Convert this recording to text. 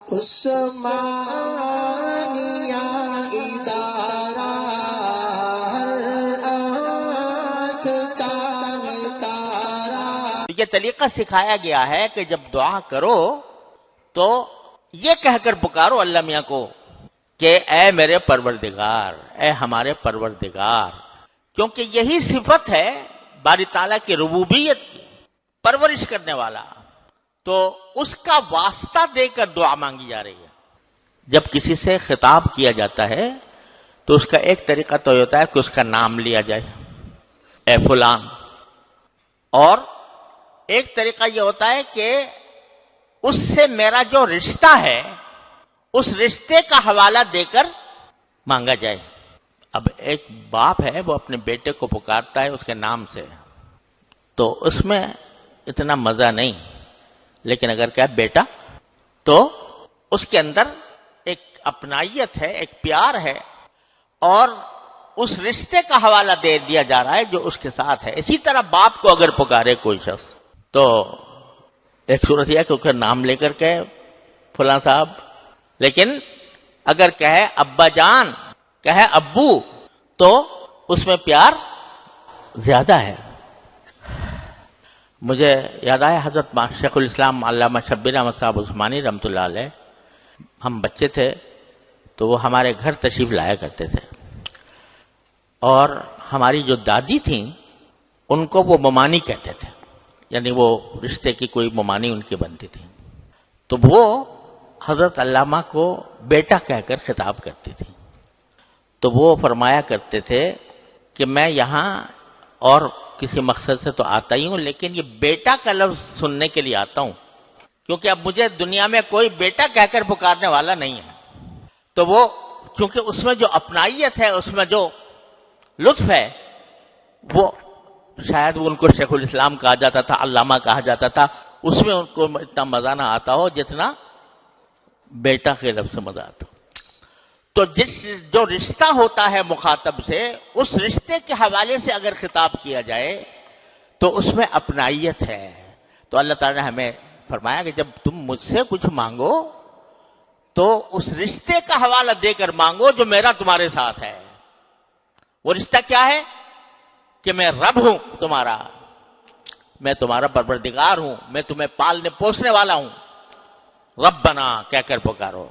عثمانیہ ادارہ ہر آنکھ کا ہے تارا۔ یہ طریقہ سکھایا گیا ہے کہ جب دعا کرو تو یہ کہہ کر پکارو اللہ میاں کو کہ اے میرے پروردگار، اے ہمارے پروردگار، کیونکہ یہی صفت ہے باری تعالیٰ کی ربوبیت کی، پرورش کرنے والا، تو اس کا واسطہ دے کر دعا مانگی جا رہی ہے۔ جب کسی سے خطاب کیا جاتا ہے تو اس کا ایک طریقہ تو ہوتا ہے کہ اس کا نام لیا جائے، اے فلان، اور ایک طریقہ یہ ہوتا ہے کہ اس سے میرا جو رشتہ ہے اس رشتے کا حوالہ دے کر مانگا جائے۔ اب ایک باپ ہے وہ اپنے بیٹے کو پکارتا ہے اس کے نام سے، تو اس میں اتنا مزہ نہیں، لیکن اگر کہا بیٹا تو اس کے اندر ایک اپنائیت ہے، ایک پیار ہے، اور اس رشتے کا حوالہ دے دیا جا رہا ہے جو اس کے ساتھ ہے۔ اسی طرح باپ کو اگر پکارے کوئی شخص تو ایک صورت یہ ہے کہ اس کا نام لے کر کہے فلاں صاحب، لیکن اگر کہے ابا جان، کہے ابو، تو اس میں پیار زیادہ ہے۔ مجھے یاد آیا حضرت شیخ الاسلام علامہ شبیر احمد صاحب عثمانی رحمۃ اللہ علیہ، ہم بچے تھے تو وہ ہمارے گھر تشریف لایا کرتے تھے، اور ہماری جو دادی تھیں ان کو وہ ممانی کہتے تھے، یعنی وہ رشتے کی کوئی ممانی ان کی بنتی تھی، تو وہ حضرت علامہ کو بیٹا کہہ کر خطاب کرتی تھی۔ تو وہ فرمایا کرتے تھے کہ میں یہاں اور کسی مقصد سے تو آتا ہی ہوں، لیکن یہ بیٹا کا لفظ سننے کے لیے آتا ہوں، کیونکہ اب مجھے دنیا میں کوئی بیٹا کہہ کر پکارنے والا نہیں ہے۔ تو وہ کیونکہ اس میں جو اپنائیت ہے، اس میں جو لطف ہے، وہ شاید وہ ان کو شیخ الاسلام کہا جاتا تھا، علامہ کہا جاتا تھا، اس میں ان کو اتنا مزہ نہ آتا ہو جتنا بیٹا کے لفظ سے مزہ آتا ہو۔ تو جو رشتہ ہوتا ہے مخاطب سے، اس رشتے کے حوالے سے اگر خطاب کیا جائے تو اس میں اپنائیت ہے۔ تو اللہ تعالیٰ نے ہمیں فرمایا کہ جب تم مجھ سے کچھ مانگو تو اس رشتے کا حوالہ دے کر مانگو جو میرا تمہارے ساتھ ہے۔ وہ رشتہ کیا ہے؟ کہ میں رب ہوں تمہارا، میں تمہارا پروردگار ہوں، میں تمہیں پالنے پوسنے والا ہوں۔ ربنا کہہ کر پکارو۔